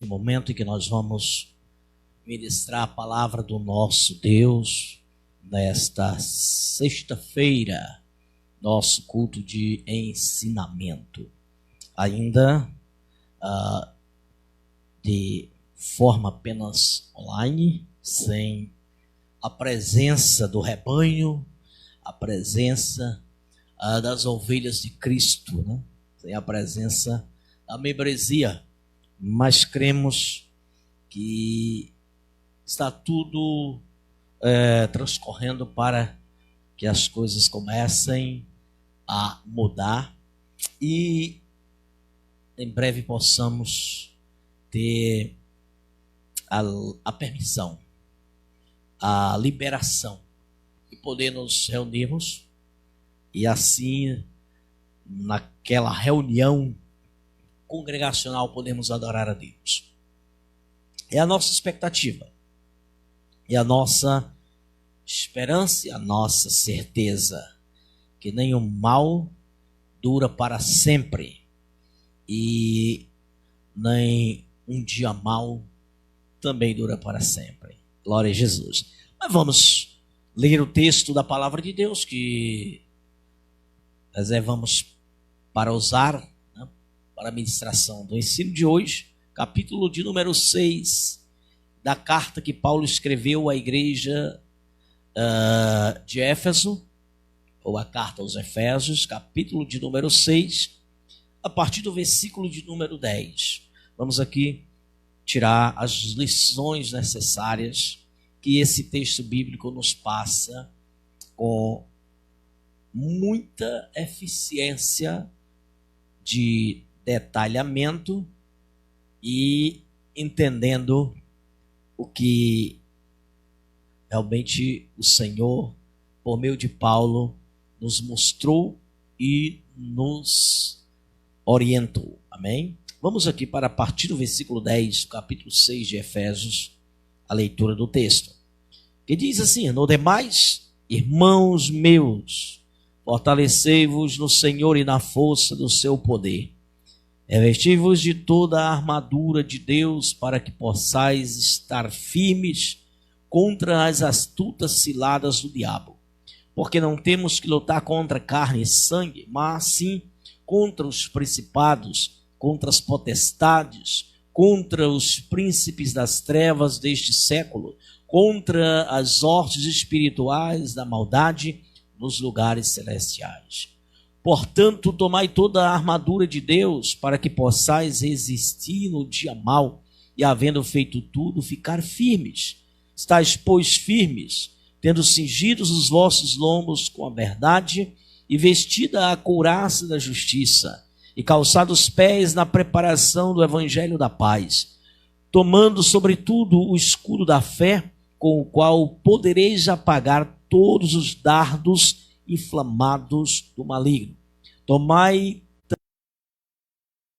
No momento em que nós vamos ministrar a palavra do nosso Deus, nesta sexta-feira, nosso culto de ensinamento, ainda de forma apenas online, sem a presença do rebanho, a presença das ovelhas de Cristo, né? Sem a presença da membresia, mas cremos que está tudo transcorrendo para que as coisas comecem a mudar e em breve possamos ter a permissão, a liberação e poder nos reunirmos e assim naquela reunião congregacional podemos adorar a Deus. É a nossa expectativa, é a nossa esperança e a nossa certeza que nenhum mal dura para sempre e nem um dia mau também dura para sempre. Glória a Jesus. Mas vamos ler o texto da palavra de Deus que reservamos para usar para a ministração do ensino de hoje, capítulo de número 6 da carta que Paulo escreveu à igreja de Éfeso, ou a carta aos Efésios, capítulo de número 6, a partir do versículo de número 10. Vamos aqui tirar as lições necessárias que esse texto bíblico nos passa com muita eficiência de detalhamento e entendendo o que realmente o Senhor, por meio de Paulo, nos mostrou e nos orientou. Amém? Vamos aqui para a partir do versículo 10, capítulo 6 de Efésios, a leitura do texto, que diz assim: no demais, irmãos meus, fortalecei-vos no Senhor e na força do seu poder. Revesti-vos de toda a armadura de Deus para que possais estar firmes contra as astutas ciladas do diabo. Porque não temos que lutar contra carne e sangue, mas sim contra os principados, contra as potestades, contra os príncipes das trevas deste século, contra as hostes espirituais da maldade nos lugares celestiais. Portanto, tomai toda a armadura de Deus para que possais resistir no dia mau e, havendo feito tudo, ficar firmes. Estais, pois, firmes, tendo cingidos os vossos lombos com a verdade e vestida a couraça da justiça e calçados os pés na preparação do evangelho da paz, tomando sobretudo o escudo da fé, com o qual podereis apagar todos os dardos inflamados do maligno. Tomai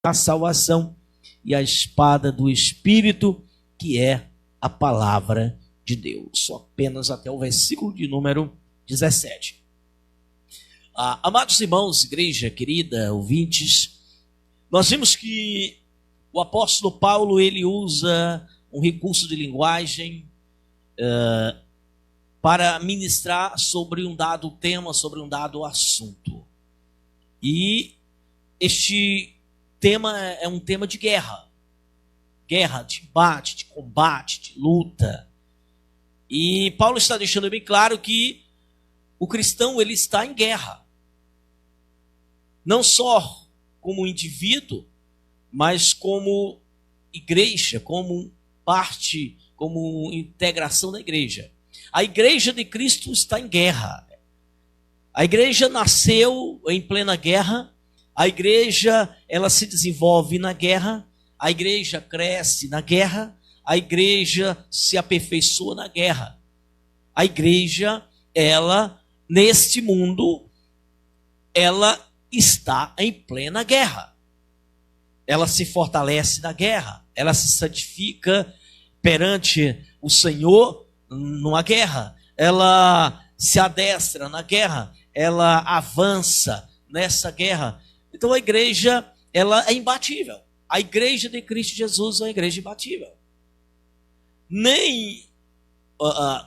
a salvação e a espada do Espírito, que é a palavra de Deus. Só apenas até o versículo de número 17. Amados irmãos, igreja querida, ouvintes, nós vimos que o apóstolo Paulo ele usa um recurso de linguagem para ministrar sobre um dado tema, sobre um dado assunto. E este tema é um tema de guerra. Guerra, de embate, de combate, de luta. E Paulo está deixando bem claro que o cristão ele está em guerra. Não só como indivíduo, mas como igreja, como parte, como integração da igreja. A igreja de Cristo está em guerra. A igreja nasceu em plena guerra. A igreja, ela se desenvolve na guerra. A igreja cresce na guerra. A igreja se aperfeiçoa na guerra. A igreja, ela, neste mundo, ela está em plena guerra. Ela se fortalece na guerra. Ela se santifica perante o Senhor numa guerra, ela se adestra na guerra, ela avança nessa guerra. Então a igreja, ela é imbatível. a igreja de Cristo Jesus é uma igreja imbatível. Nem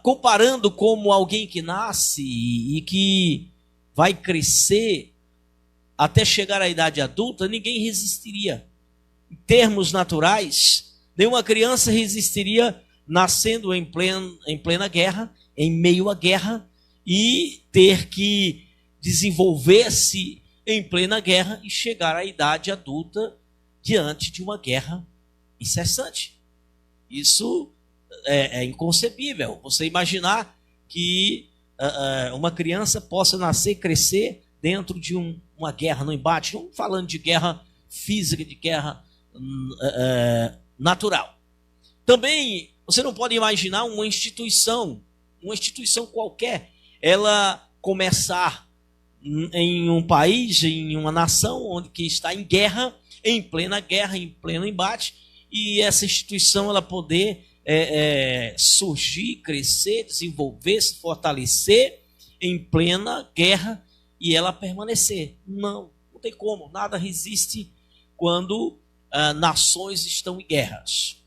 comparando como alguém que nasce e que vai crescer até chegar à idade adulta, ninguém resistiria. Em termos naturais, nenhuma criança resistiria nascendo em plena guerra, em meio à guerra, e ter que desenvolver-se em plena guerra e chegar à idade adulta diante de uma guerra incessante. Isso é inconcebível. Você imaginar que uma criança possa nascer e crescer dentro de uma guerra, no embate, não falando de guerra física, de guerra natural. Também, você não pode imaginar uma instituição qualquer, ela começar em um país, em uma nação onde que está em guerra, em pleno embate, e essa instituição ela poder surgir, crescer, desenvolver, se fortalecer em plena guerra e ela permanecer. Não tem como, nada resiste quando nações estão em guerras.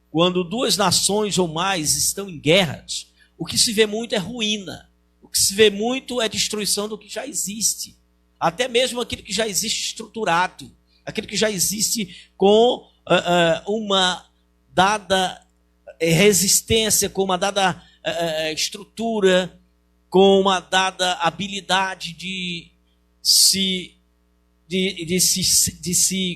Quando duas nações ou mais estão em guerras, o que se vê muito é ruína. O que se vê muito é destruição do que já existe. Até mesmo aquilo que já existe estruturado. Aquilo que já existe com uma dada resistência, com uma dada estrutura, com uma dada habilidade de se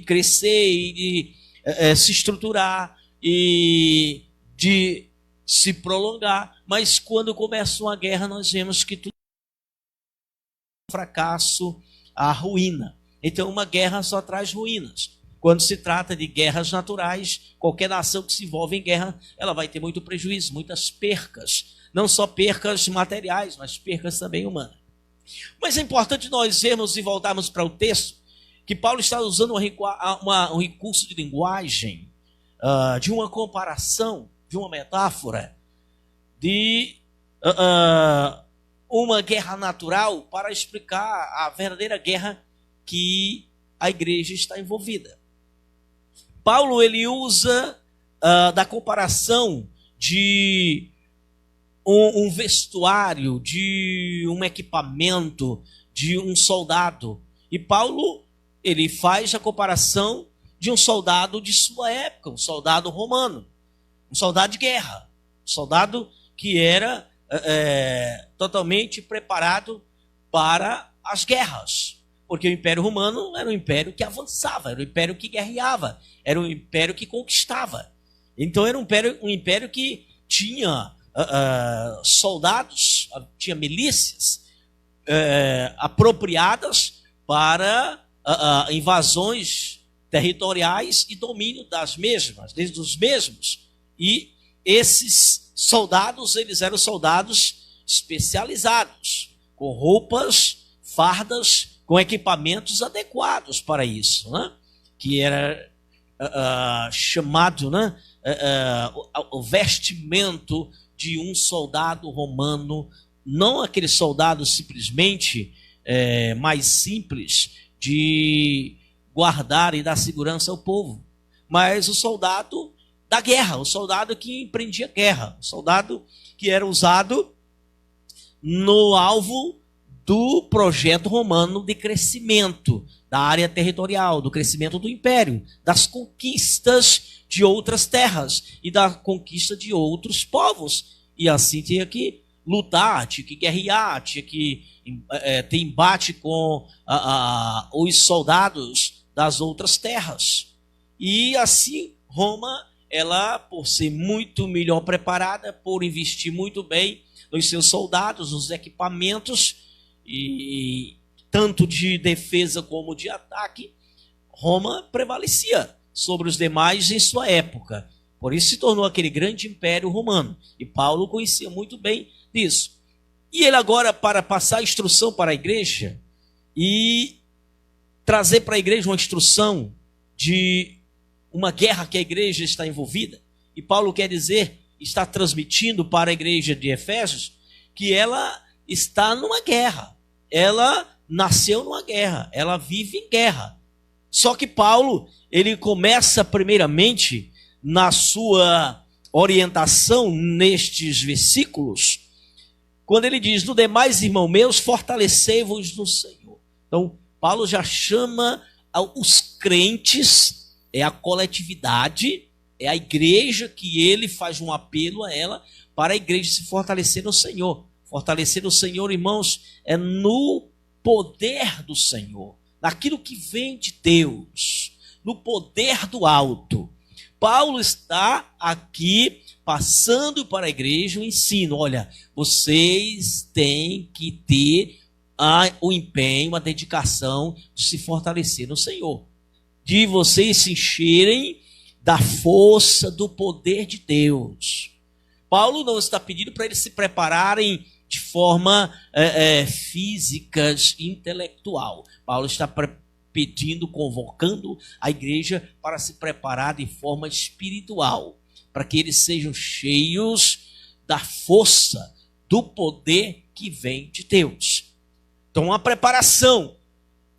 crescer e de se estruturar e de se prolongar. Mas quando começa uma guerra, nós vemos que tudo é um fracasso, a ruína. Então uma guerra só traz ruínas. Quando se trata de guerras naturais, qualquer nação que se envolve em guerra, ela vai ter muito prejuízo, muitas percas. Não só percas materiais, mas percas também humanas. Mas é importante nós vermos e voltarmos para o texto, que Paulo está usando um recurso de linguagem, de uma comparação, de uma metáfora, de uma guerra natural para explicar a verdadeira guerra que a igreja está envolvida. Paulo ele usa da comparação de um vestuário, de um equipamento, de um soldado. E Paulo ele faz a comparação de um soldado de sua época, um soldado romano, um soldado de guerra, um soldado que era totalmente preparado para as guerras. Porque o Império Romano era um império que avançava, era um império que guerreava, era um império que conquistava. Então era um império que tinha soldados, tinha milícias apropriadas para invasões territoriais e domínio das mesmas, desde os mesmos. E esses soldados, eles eram soldados especializados, com roupas, fardas, com equipamentos adequados para isso, né? Que era chamado, né? O vestimento de um soldado romano, não aquele soldado simplesmente mais simples de guardar e dar segurança ao povo, mas o soldado da guerra, o soldado que empreendia guerra, o soldado que era usado no alvo do projeto romano de crescimento da área territorial, do crescimento do império, das conquistas de outras terras e da conquista de outros povos. E assim tinha que lutar, tinha que guerrear, tinha que ter embate com os soldados das outras terras. E assim Roma, ela, por ser muito melhor preparada, por investir muito bem nos seus soldados, nos equipamentos, e tanto de defesa como de ataque, Roma prevalecia sobre os demais em sua época. Por isso se tornou aquele grande império romano. E Paulo conhecia muito bem disso. E ele agora, para passar a instrução para a igreja e trazer para a igreja uma instrução de uma guerra que a igreja está envolvida, e Paulo quer dizer, está transmitindo para a igreja de Efésios, que ela está numa guerra. Ela nasceu numa guerra, ela vive em guerra. Só que Paulo, ele começa primeiramente na sua orientação nestes versículos, quando ele diz: no demais, irmãos meus, fortalecei-vos no Senhor. Então, Paulo já chama os crentes, é a coletividade, é a igreja, que ele faz um apelo a ela, para a igreja se fortalecer no Senhor. Fortalecer no Senhor, irmãos, é no poder do Senhor, naquilo que vem de Deus, no poder do alto. Paulo está aqui passando para a igreja o ensino: olha, vocês têm que ter o empenho, a dedicação de se fortalecer no Senhor, de vocês se encherem da força, do poder de Deus. Paulo não está pedindo para eles se prepararem de forma física, intelectual. Paulo está pedindo, convocando a igreja para se preparar de forma espiritual, para que eles sejam cheios da força, do poder que vem de Deus. Então, a preparação,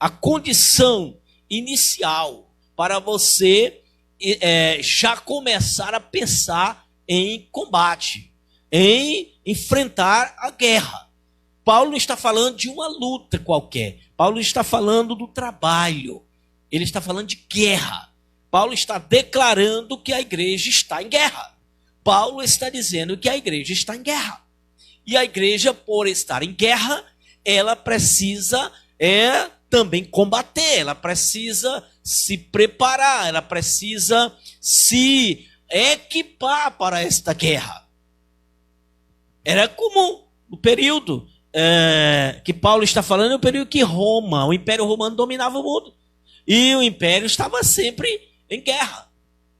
a condição inicial para você já começar a pensar em combate, em enfrentar a guerra. Paulo não está falando de uma luta qualquer. Paulo está falando do trabalho. Ele está falando de guerra. Paulo está declarando que a igreja está em guerra. Paulo está dizendo que a igreja está em guerra. E a igreja, por estar em guerra, ela precisa também combater, ela precisa se preparar, ela precisa se equipar para esta guerra. Era comum o período que Paulo está falando, é o período que Roma, o Império Romano, dominava o mundo. E o Império estava sempre em guerra,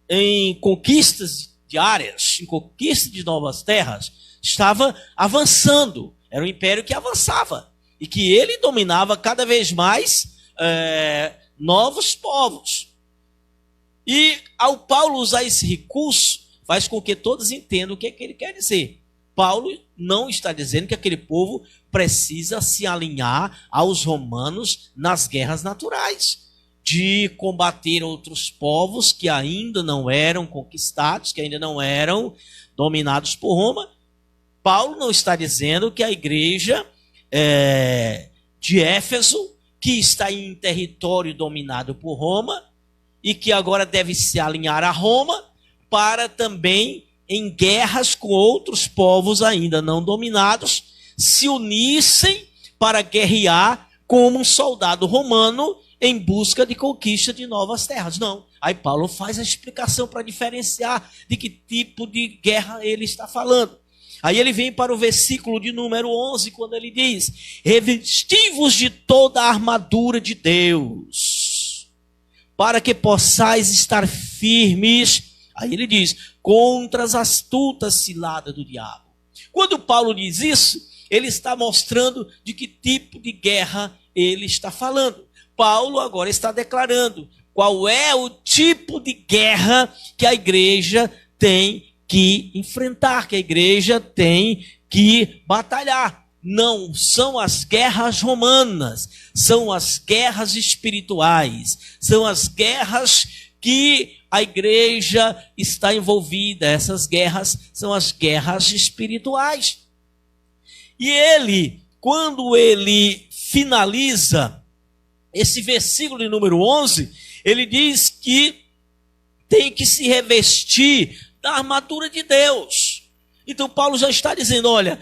em conquistas diárias, em conquista de novas terras, estava avançando. Era um império que avançava e que ele dominava cada vez mais novos povos. E ao Paulo usar esse recurso, faz com que todos entendam o que ele quer dizer. Paulo não está dizendo que aquele povo precisa se alinhar aos romanos nas guerras naturais, de combater outros povos que ainda não eram conquistados, que ainda não eram dominados por Roma. Paulo não está dizendo que a igreja de Éfeso, que está em território dominado por Roma, e que agora deve se alinhar a Roma, para também, em guerras com outros povos ainda não dominados, se unissem para guerrear como um soldado romano em busca de conquista de novas terras. Não. Aí Paulo faz a explicação para diferenciar de que tipo de guerra ele está falando. Aí ele vem para o versículo de número 11, quando ele diz: revesti-vos de toda a armadura de Deus, para que possais estar firmes. Aí ele diz: contra as astutas ciladas do diabo. Quando Paulo diz isso, ele está mostrando de que tipo de guerra ele está falando. Paulo agora está declarando qual é o tipo de guerra que a igreja tem que enfrentar, que a igreja tem que batalhar. Não são as guerras romanas, são as guerras espirituais, são as guerras que a igreja está envolvida. Essas guerras são as guerras espirituais. E ele, quando ele finaliza esse versículo de número 11, ele diz que tem que se revestir da armadura de Deus. Então Paulo já está dizendo, olha,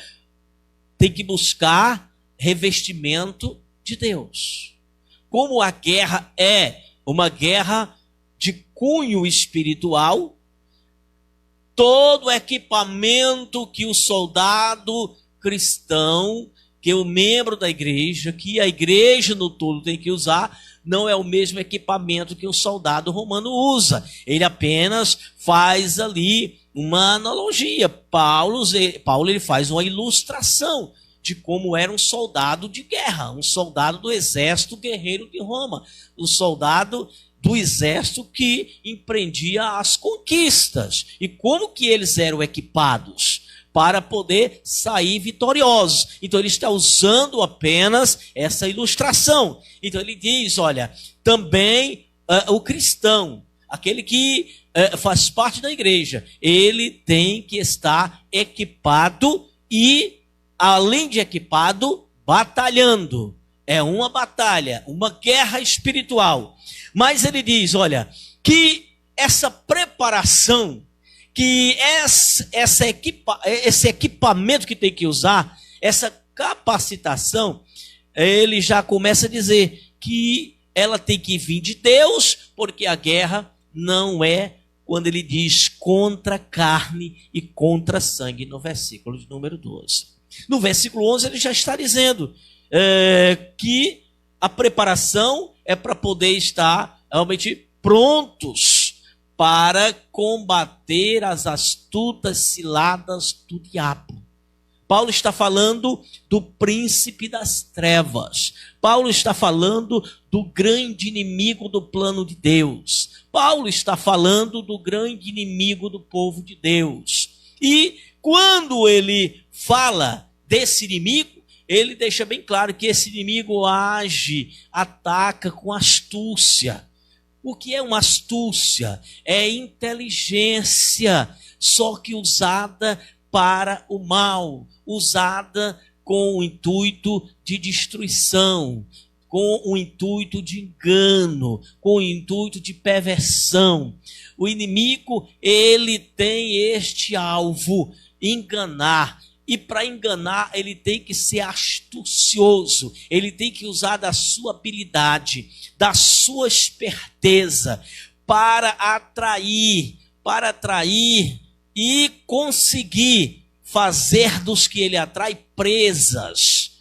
tem que buscar revestimento de Deus. Como a guerra é uma guerra de cunho espiritual, todo equipamento que o soldado cristão, que o membro da igreja, que a igreja no todo tem que usar, não é o mesmo equipamento que o soldado romano usa. Ele apenas faz ali uma analogia. Paulo ele faz uma ilustração de como era um soldado de guerra, um soldado do exército guerreiro de Roma, um soldado do exército que empreendia as conquistas. E como que eles eram equipados para poder sair vitoriosos? Então ele está usando apenas essa ilustração. Então ele diz, olha, também o cristão, aquele que faz parte da igreja, ele tem que estar equipado e, além de equipado, batalhando. É uma batalha, uma guerra espiritual. Mas ele diz, olha, que essa preparação, que esse equipamento que tem que usar, essa capacitação, ele já começa a dizer que ela tem que vir de Deus, porque a guerra não é, quando ele diz, contra carne e contra sangue, no versículo de número 12. No versículo 11 ele já está dizendo que a preparação é para poder estar realmente prontos para combater as astutas ciladas do diabo. Paulo está falando do príncipe das trevas. Paulo está falando do grande inimigo do plano de Deus. Paulo está falando do grande inimigo do povo de Deus. E quando ele fala desse inimigo, ele deixa bem claro que esse inimigo age, ataca com astúcia. O que é uma astúcia? É inteligência, só que usada para o mal, usada com o intuito de destruição, com o intuito de engano, com o intuito de perversão. O inimigo, ele tem este alvo, enganar. E para enganar, ele tem que ser astucioso, ele tem que usar da sua habilidade, da sua esperteza, para atrair e conseguir fazer dos que ele atrai presas,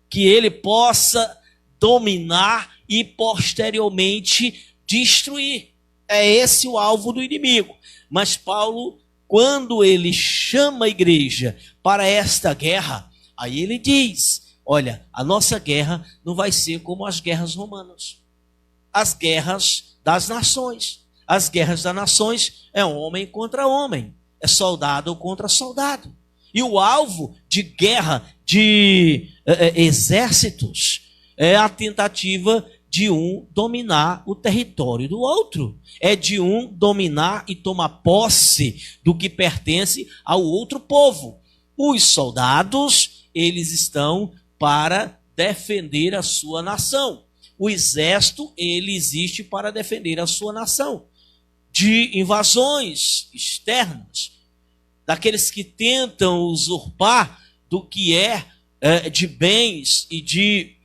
que ele possa dominar e posteriormente destruir. É esse o alvo do inimigo. Mas Paulo, quando ele chama a igreja para esta guerra, aí ele diz, olha, a nossa guerra não vai ser como as guerras romanas, as guerras das nações. As guerras das nações é homem contra homem, é soldado contra soldado. E o alvo de guerra de exércitos é a tentativa de um dominar o território do outro. É de um dominar e tomar posse do que pertence ao outro povo. Os soldados, eles estão para defender a sua nação. O exército, ele existe para defender a sua nação de invasões externas, daqueles que tentam usurpar do que é de bens e de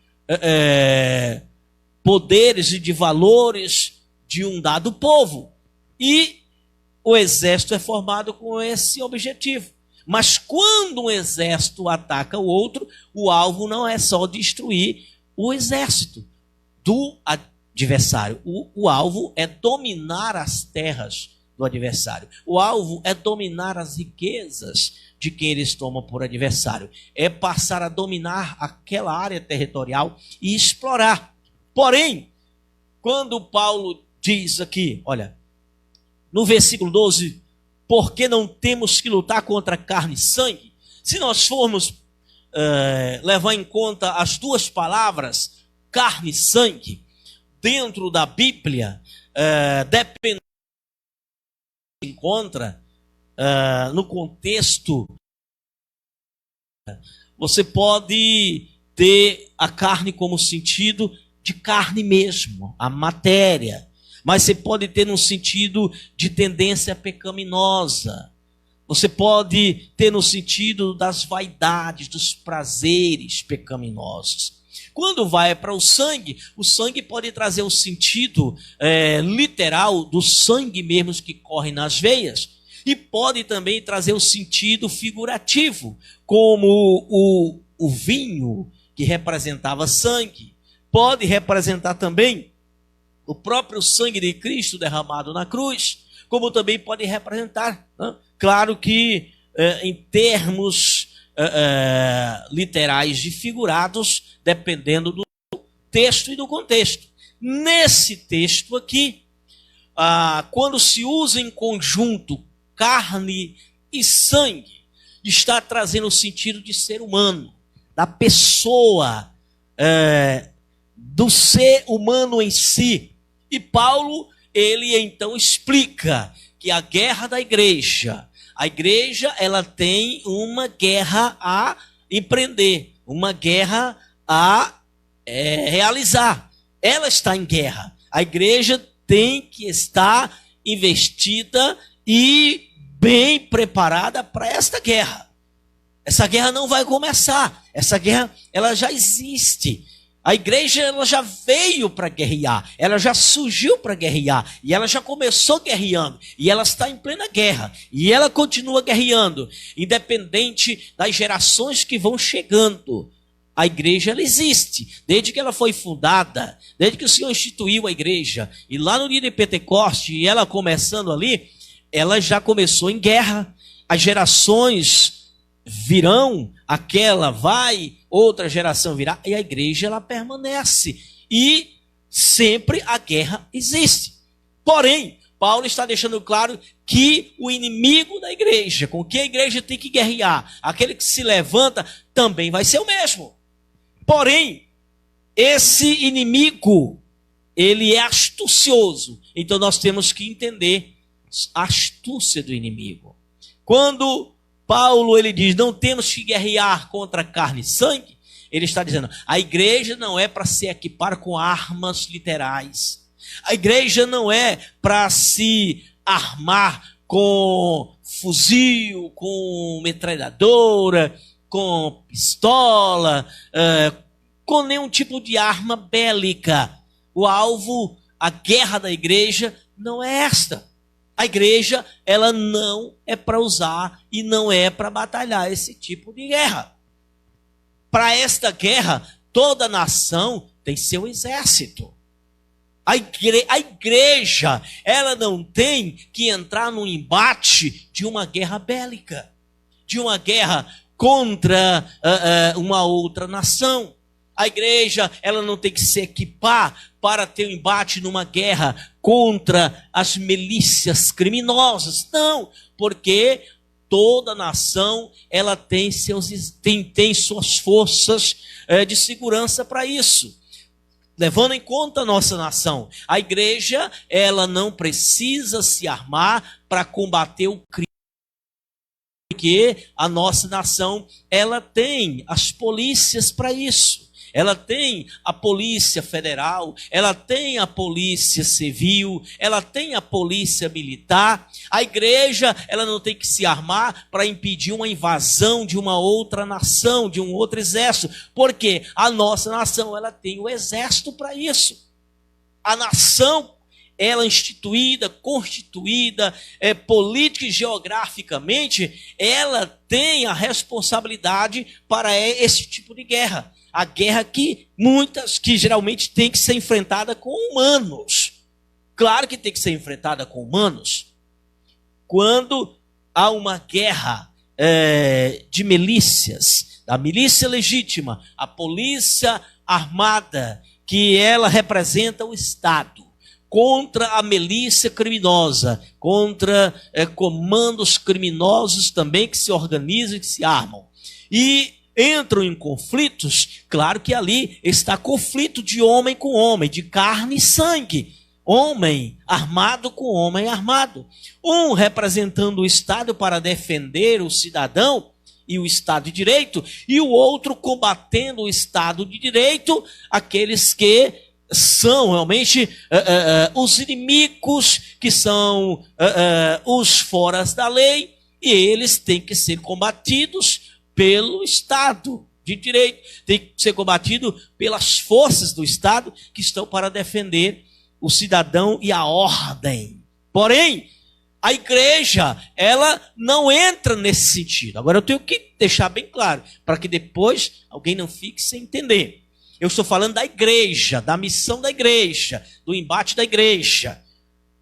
poderes e de valores de um dado povo. E o exército é formado com esse objetivo. Mas quando um exército ataca o outro, o alvo não é só destruir o exército do adversário. O alvo é dominar as terras do adversário. O alvo é dominar as riquezas de quem eles tomam por adversário. É passar a dominar aquela área territorial e explorar. Porém, quando Paulo diz aqui, olha, no versículo 12, porque não temos que lutar contra carne e sangue? Se nós formos levar em conta as duas palavras, carne e sangue, dentro da Bíblia, dependendo do que se encontra no contexto, você pode ter a carne como sentido de carne mesmo, a matéria, mas você pode ter no sentido de tendência pecaminosa, você pode ter no sentido das vaidades, dos prazeres pecaminosos. Quando vai para o sangue pode trazer o sentido literal do sangue mesmo que corre nas veias, e pode também trazer o sentido figurativo, como o vinho que representava sangue, pode representar também o próprio sangue de Cristo derramado na cruz, como também pode representar, né? Claro que em termos literais e figurados, dependendo do texto e do contexto. Nesse texto aqui, quando se usa em conjunto carne e sangue, está trazendo o sentido de ser humano, da pessoa, do ser humano em si, E Paulo, ele então explica que a guerra da igreja, a igreja ela tem uma guerra a empreender, uma guerra a realizar. Ela está em guerra. A igreja tem que estar investida e bem preparada para esta guerra. Essa guerra não vai começar. Essa guerra ela já existe. A igreja ela já veio para guerrear, ela já surgiu para guerrear, e ela já começou guerreando, e ela está em plena guerra, e ela continua guerreando, independente das gerações que vão chegando. A igreja ela existe, desde que ela foi fundada, desde que o Senhor instituiu a igreja, e lá no dia de Pentecoste, e ela começando ali, ela já começou em guerra. As gerações virão, aquela vai, outra geração virá, e a igreja ela permanece. E sempre a guerra existe. Porém, Paulo está deixando claro que o inimigo da igreja, com que a igreja tem que guerrear, aquele que se levanta, também vai ser o mesmo. Porém, esse inimigo, ele é astucioso. Então nós temos que entender a astúcia do inimigo. Quando Paulo ele diz, não temos que guerrear contra carne e sangue, ele está dizendo, a igreja não é para se equipar com armas literais. A igreja não é para se armar com fuzil, com metralhadora, com pistola, com nenhum tipo de arma bélica. O alvo, a guerra da igreja não é esta. A igreja, ela não é para usar e não é para batalhar esse tipo de guerra. Para esta guerra, toda nação tem seu exército. A igreja, ela não tem que entrar num embate de uma guerra bélica, de uma guerra contra uma outra nação. A igreja, ela não tem que se equipar para ter um embate numa guerra contra as milícias criminosas. Não, porque toda nação, ela tem suas forças de segurança para isso. Levando em conta a nossa nação, a igreja, ela não precisa se armar para combater o crime. Porque a nossa nação, ela tem as polícias para isso. Ela tem a Polícia Federal, ela tem a Polícia Civil, ela tem a Polícia Militar. A igreja, ela não tem que se armar para impedir uma invasão de uma outra nação, de um outro exército, porque a nossa nação, ela tem o exército para isso. A nação, ela instituída, constituída, política e geograficamente, ela tem a responsabilidade para esse tipo de guerra. A guerra que geralmente tem que ser enfrentada com humanos. Claro que tem que ser enfrentada com humanos. Quando há uma guerra de milícias, da milícia legítima, a polícia armada, que ela representa o Estado, contra a milícia criminosa, contra comandos criminosos também que se organizam e que se armam. E entram em conflitos, claro que ali está conflito de homem com homem, de carne e sangue. Homem armado com homem armado. Um representando o Estado para defender o cidadão e o Estado de Direito, e o outro combatendo o Estado de Direito, aqueles que são realmente os inimigos, que são os foras da lei, e eles têm que ser combatidos pelo Estado de Direito, tem que ser combatido pelas forças do Estado que estão para defender o cidadão e a ordem. Porém, a igreja, ela não entra nesse sentido. Agora eu tenho que deixar bem claro, para que depois alguém não fique sem entender. Eu estou falando da igreja, da missão da igreja, do embate da igreja.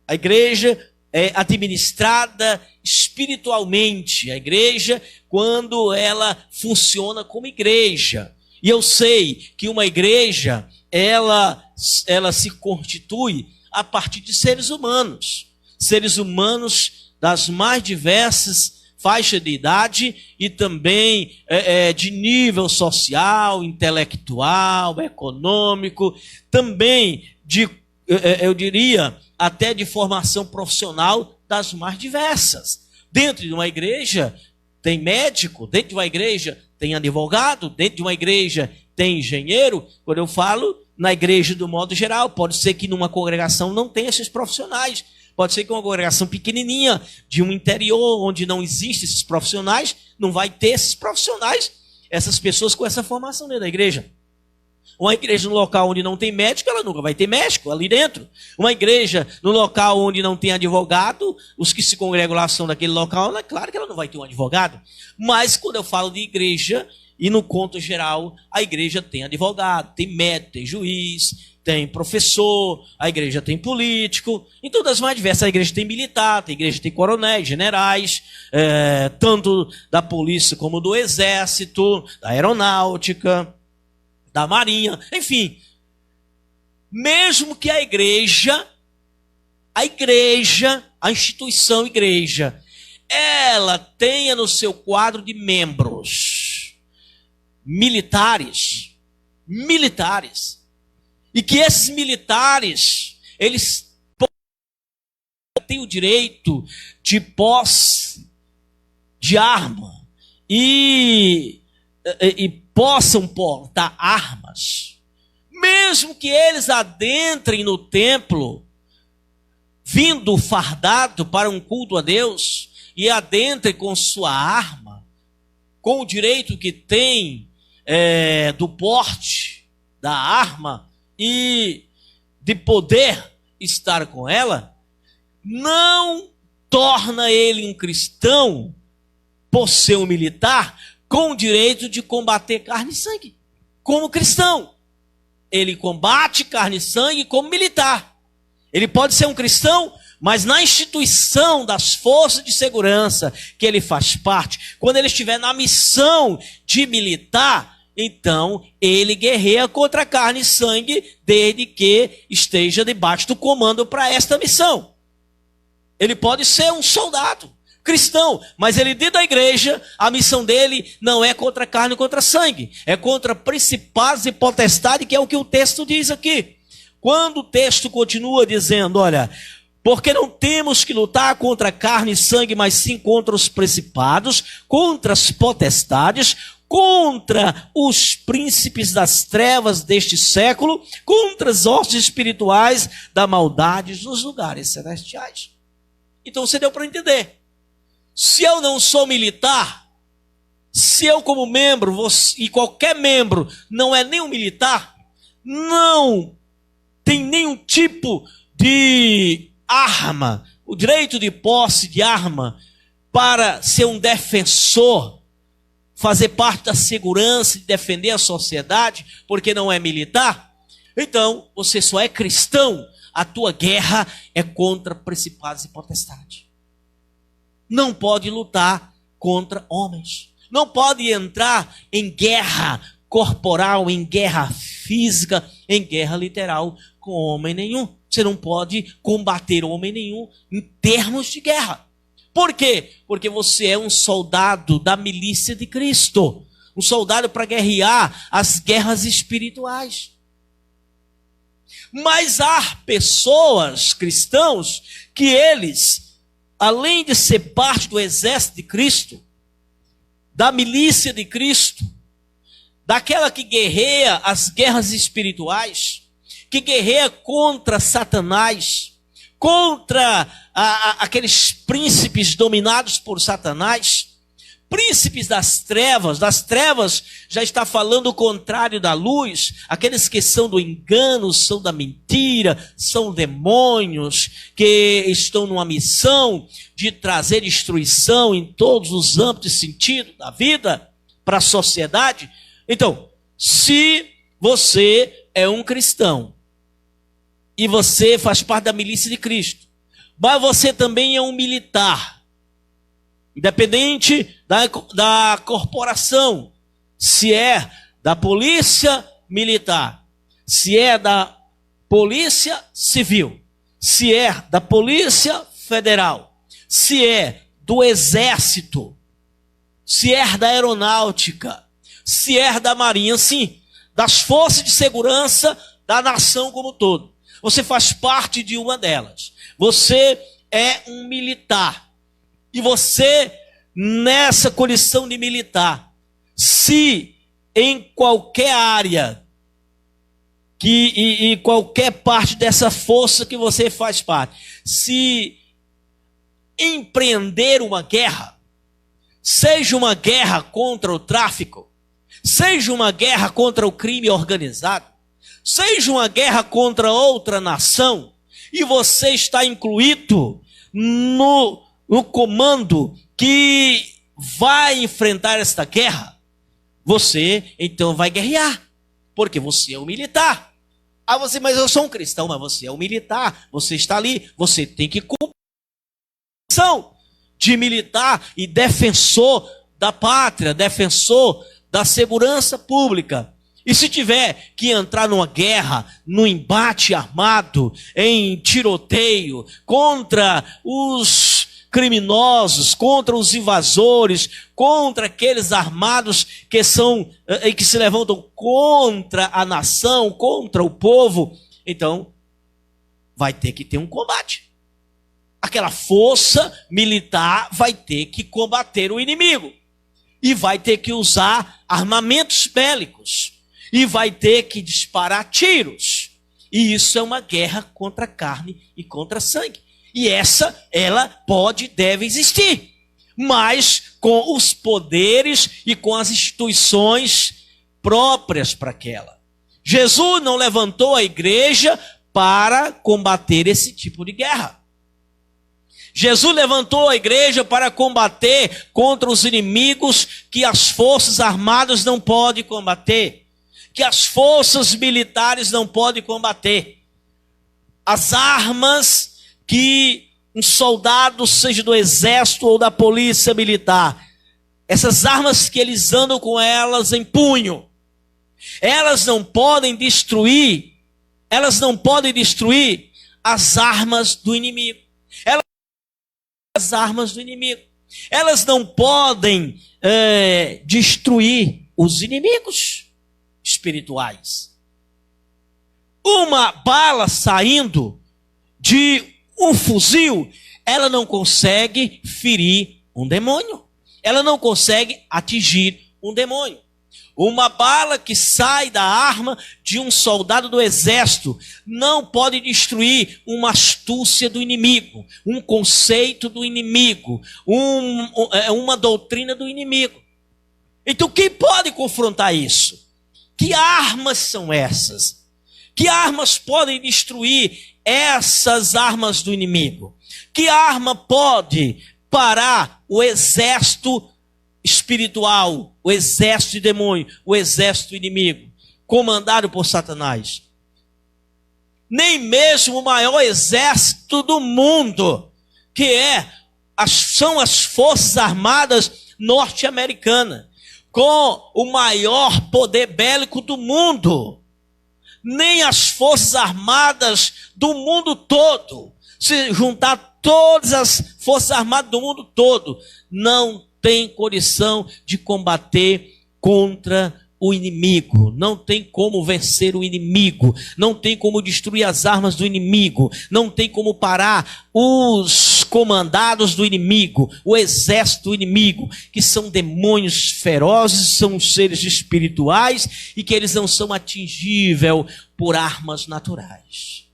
A igreja é administrada espiritualmente. A igreja, quando ela funciona como igreja. E eu sei que uma igreja, ela se constitui a partir de seres humanos. Seres humanos das mais diversas faixas de idade e também de nível social, intelectual, econômico, também de eu diria, até de formação profissional das mais diversas. Dentro de uma igreja tem médico, dentro de uma igreja tem advogado, dentro de uma igreja tem engenheiro. Quando eu falo na igreja do modo geral, pode ser que numa congregação não tenha esses profissionais. Pode ser que uma congregação pequenininha, de um interior, onde não existem esses profissionais, não vai ter esses profissionais, essas pessoas com essa formação dentro da igreja. Uma igreja no local onde não tem médico, ela nunca vai ter médico ali dentro. Uma igreja no local onde não tem advogado, os que se congregam lá são daquele local, é claro que ela não vai ter um advogado. Mas quando eu falo de igreja, e no conto geral, a igreja tem advogado, tem médico, tem juiz, tem professor, a igreja tem político, em todas as mais diversas. A igreja tem militar, a igreja tem coronéis, generais, tanto da polícia como do exército, da aeronáutica, da marinha, enfim. Mesmo que a instituição igreja, ela tenha no seu quadro de membros militares, e que esses militares, eles têm o direito de posse de arma e possam portar armas, mesmo que eles adentrem no templo, vindo fardado para um culto a Deus, e adentrem com sua arma, com o direito que tem do porte da arma e de poder estar com ela, não torna ele um cristão por ser um militar com o direito de combater carne e sangue. Como cristão, ele combate carne e sangue como militar. Ele pode ser um cristão, mas na instituição das forças de segurança que ele faz parte, quando ele estiver na missão de militar, então ele guerreia contra carne e sangue, desde que esteja debaixo do comando para esta missão. Ele pode ser um soldado cristão, mas ele dentro da igreja, a missão dele não é contra carne e contra sangue, é contra principados e potestades, que é o que o texto diz aqui. Quando o texto continua dizendo, olha, porque não temos que lutar contra carne e sangue, mas sim contra os principados, contra as potestades, contra os príncipes das trevas deste século, contra as hostes espirituais da maldade nos lugares celestiais. Então você deu para entender. Se eu não sou militar, se eu como membro, e qualquer membro não é nem um militar, não tem nenhum tipo de arma, o direito de posse de arma para ser um defensor, fazer parte da segurança e defender a sociedade, porque não é militar, então você só é cristão, a tua guerra é contra principados e potestades. Não pode lutar contra homens, não pode entrar em guerra corporal, em guerra física, em guerra literal com homem nenhum. Você não pode combater homem nenhum em termos de guerra. Por quê? Porque você é um soldado da milícia de Cristo. Um soldado para guerrear as guerras espirituais. Mas há pessoas, cristãos, que eles, além de ser parte do exército de Cristo, da milícia de Cristo, daquela que guerreia as guerras espirituais, que guerreia contra Satanás, contra aqueles príncipes dominados por Satanás, príncipes das trevas já está falando o contrário da luz, aqueles que são do engano, são da mentira, são demônios, que estão numa missão de trazer destruição em todos os âmbitos de sentido da vida, para a sociedade. Então, se você é um cristão, e você faz parte da milícia de Cristo, mas você também é um militar, independente da corporação, se é da polícia militar, se é da polícia civil, se é da polícia federal, se é do exército, se é da aeronáutica, se é da marinha, sim, das forças de segurança da nação como um todo. Você faz parte de uma delas. Você é um militar. E você, nessa condição de militar, se em qualquer área e qualquer parte dessa força que você faz parte, se empreender uma guerra, seja uma guerra contra o tráfico, seja uma guerra contra o crime organizado, seja uma guerra contra outra nação, e você está incluído no comando que vai enfrentar esta guerra, você então vai guerrear, porque você é um militar. Ah, mas eu sou um cristão, mas você é um militar, você está ali, você tem que cumprir a missão de militar e defensor da pátria, defensor da segurança pública. E se tiver que entrar numa guerra, num embate armado, em tiroteio, contra os criminosos, contra os invasores, contra aqueles armados que se levantam contra a nação, contra o povo, então vai ter que ter um combate. Aquela força militar vai ter que combater o inimigo. E vai ter que usar armamentos bélicos. E vai ter que disparar tiros. E isso é uma guerra contra a carne e contra sangue. E ela pode e deve existir. Mas com os poderes e com as instituições próprias para aquela. Jesus não levantou a igreja para combater esse tipo de guerra. Jesus levantou a igreja para combater contra os inimigos que as forças armadas não podem combater, que as forças militares não podem combater. As armas que um soldado, seja do exército ou da polícia militar, essas armas que eles andam com elas em punho, elas não podem destruir as armas do inimigo. As armas do inimigo. Elas não podem destruir os inimigos espirituais. Uma bala saindo de um fuzil, ela não consegue ferir um demônio. Ela não consegue atingir um demônio. Uma bala que sai da arma de um soldado do exército não pode destruir uma astúcia do inimigo, um conceito do inimigo, uma doutrina do inimigo. Então quem pode confrontar isso? Que armas são essas? Que armas podem destruir essas armas do inimigo? Que arma pode parar o exército espiritual, o exército de demônio, o exército inimigo, comandado por Satanás? Nem mesmo o maior exército do mundo, que são as forças armadas norte-americanas, com o maior poder bélico do mundo, nem as forças armadas do mundo todo, se juntar todas as forças armadas do mundo todo, não tem condição de combater contra o inimigo. Não tem como vencer o inimigo. Não tem como destruir as armas do inimigo. Não tem como parar os comandados do inimigo, o exército do inimigo, que são demônios ferozes, são seres espirituais e que eles não são atingíveis por armas naturais.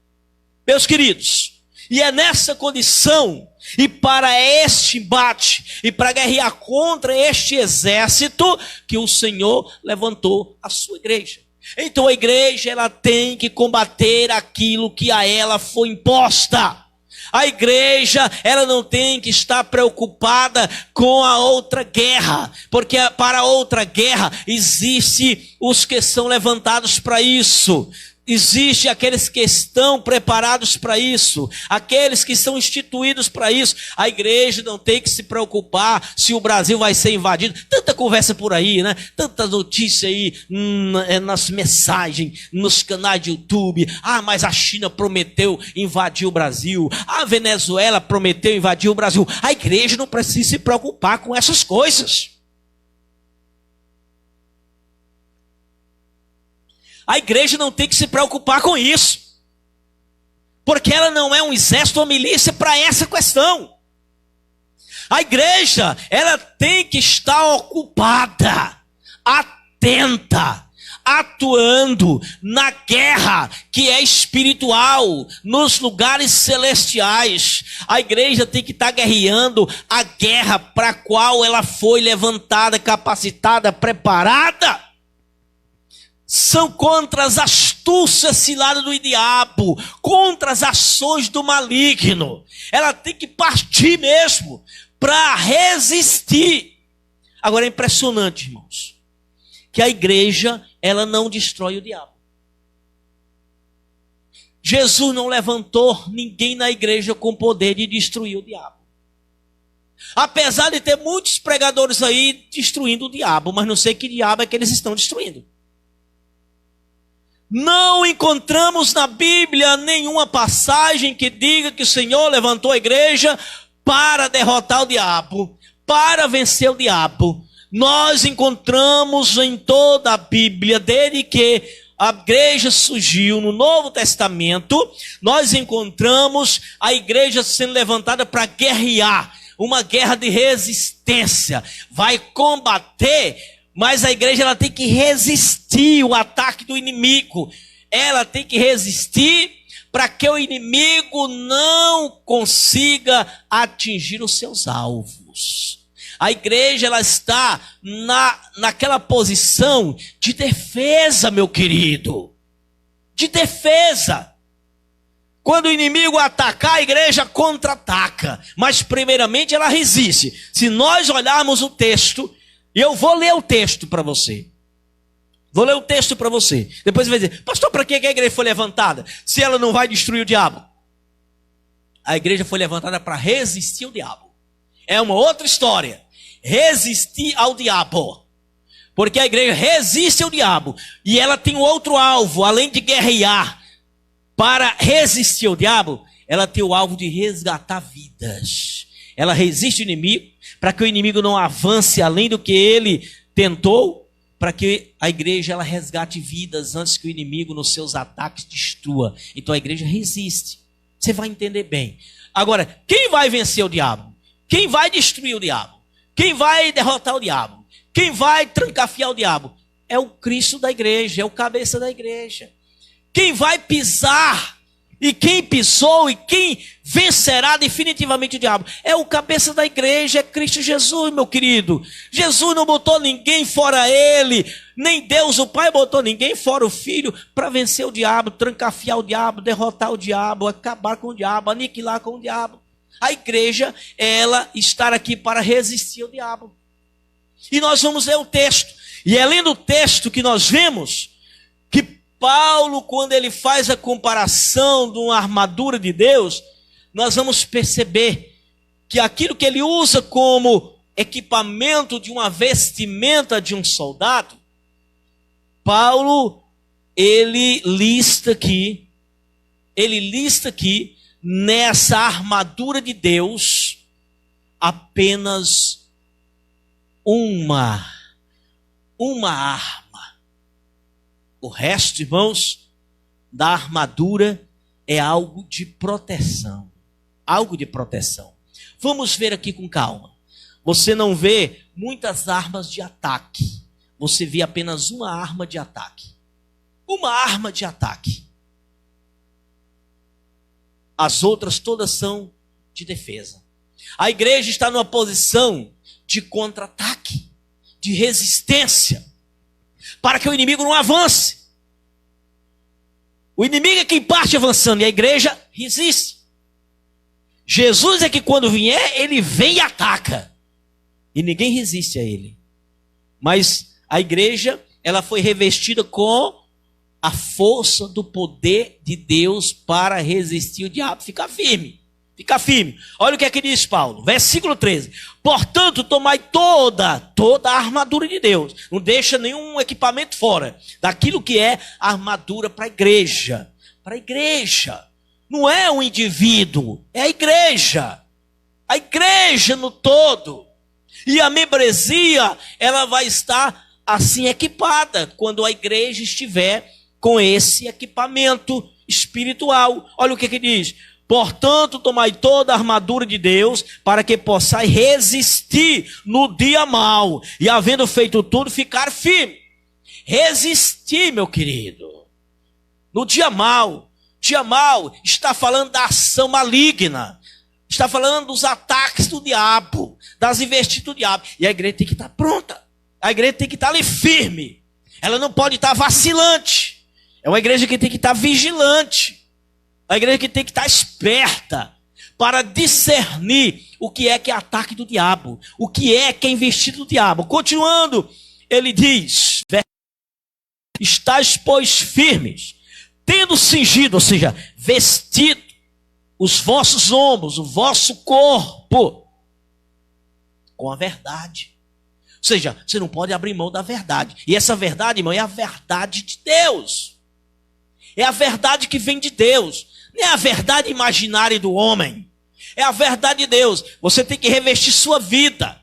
Meus queridos, e é nessa condição, e para este embate, e para guerrear contra este exército, que o Senhor levantou a sua igreja. Então a igreja, ela tem que combater aquilo que a ela foi imposta. A igreja, ela não tem que estar preocupada com a outra guerra, porque para a outra guerra existem os que são levantados para isso. Existem aqueles que estão preparados para isso, aqueles que são instituídos para isso. A igreja não tem que se preocupar se o Brasil vai ser invadido. Tanta conversa por aí, né? Tanta notícia aí nas mensagens, nos canais de YouTube. Ah, mas a China prometeu invadir o Brasil. A Venezuela prometeu invadir o Brasil. A igreja não precisa se preocupar com essas coisas. A igreja não tem que se preocupar com isso. Porque ela não é um exército ou milícia para essa questão. A igreja, ela tem que estar ocupada, atenta, atuando na guerra que é espiritual, nos lugares celestiais. A igreja tem que estar guerreando a guerra para a qual ela foi levantada, capacitada, preparada. São contra as astúcias ciladas do diabo, contra as ações do maligno. Ela tem que partir mesmo para resistir. Agora é impressionante, irmãos, que a igreja, ela não destrói o diabo. Jesus não levantou ninguém na igreja com poder de destruir o diabo. Apesar de ter muitos pregadores aí destruindo o diabo, mas não sei que diabo é que eles estão destruindo. Não encontramos na Bíblia nenhuma passagem que diga que o Senhor levantou a igreja para derrotar o diabo, para vencer o diabo. Nós encontramos em toda a Bíblia, desde que a igreja surgiu no Novo Testamento, nós encontramos a igreja sendo levantada para guerrear, uma guerra de resistência. Vai combater, mas a igreja ela tem que resistir o ataque do inimigo. Ela tem que resistir para que o inimigo não consiga atingir os seus alvos. A igreja ela está naquela posição de defesa, meu querido. De defesa. Quando o inimigo atacar, a igreja contra-ataca. Mas primeiramente ela resiste. Se nós olharmos o texto, e eu vou ler o texto para você. Vou ler o texto para você. Depois você vai dizer, pastor, para que a igreja foi levantada? Se ela não vai destruir o diabo. A igreja foi levantada para resistir ao diabo. É uma outra história. Resistir ao diabo. Porque a igreja resiste ao diabo. E ela tem um outro alvo, além de guerrear. Para resistir ao diabo, ela tem o alvo de resgatar vidas. Ela resiste ao inimigo, para que o inimigo não avance além do que ele tentou, para que a igreja ela resgate vidas antes que o inimigo nos seus ataques destrua. Então a igreja resiste. Você vai entender bem. Agora, quem vai vencer o diabo? Quem vai destruir o diabo? Quem vai derrotar o diabo? Quem vai trancafiar o diabo? É o Cristo da igreja, é o cabeça da igreja. Quem vai pisar, e quem pisou, e quem vencerá definitivamente o diabo? É o cabeça da igreja, é Cristo Jesus, meu querido. Jesus não botou ninguém fora ele, nem Deus o Pai botou ninguém fora o Filho para vencer o diabo, trancafiar o diabo, derrotar o diabo, acabar com o diabo, aniquilar com o diabo. A igreja, ela está aqui para resistir ao diabo. E nós vamos ler o texto. E é lendo o texto que nós vemos que Paulo, quando ele faz a comparação de uma armadura de Deus, nós vamos perceber que aquilo que ele usa como equipamento de uma vestimenta de um soldado, Paulo, ele lista aqui nessa armadura de Deus, apenas uma arma. O resto, irmãos, da armadura é algo de proteção. Algo de proteção. Vamos ver aqui com calma. Você não vê muitas armas de ataque. Você vê apenas uma arma de ataque. Uma arma de ataque. As outras todas são de defesa. A igreja está numa posição de contra-ataque, de resistência, para que o inimigo não avance. O inimigo é quem parte avançando e a igreja resiste. Jesus é que quando vier, ele vem e ataca. E ninguém resiste a ele. Mas a igreja, ela foi revestida com a força do poder de Deus para resistir o diabo. Fica firme. Fica firme. Olha o que é que diz Paulo. Versículo 13. Portanto, tomai toda a armadura de Deus. Não deixa nenhum equipamento fora. Daquilo que é a armadura para a igreja. Para a igreja. Não é um indivíduo. É a igreja. A igreja no todo. E a membresia, ela vai estar assim equipada. Quando a igreja estiver com esse equipamento espiritual. Olha o que diz. Portanto, tomai toda a armadura de Deus, para que possais resistir no dia mau, e havendo feito tudo, ficar firme. Resistir, meu querido, no dia mau. Dia mau está falando da ação maligna, está falando dos ataques do diabo, das investidas do diabo. E a igreja tem que estar pronta, a igreja tem que estar ali firme, ela não pode estar vacilante. É uma igreja que tem que estar vigilante, a igreja que tem que estar esperta para discernir o que é ataque do diabo, o que é investido do diabo. Continuando, ele diz: estais, pois, firmes, tendo cingido, ou seja, vestido os vossos ombros, o vosso corpo, com a verdade. Ou seja, você não pode abrir mão da verdade. E essa verdade, irmão, é a verdade de Deus. É a verdade que vem de Deus. Não é a verdade imaginária do homem. É a verdade de Deus. Você tem que revestir sua vida.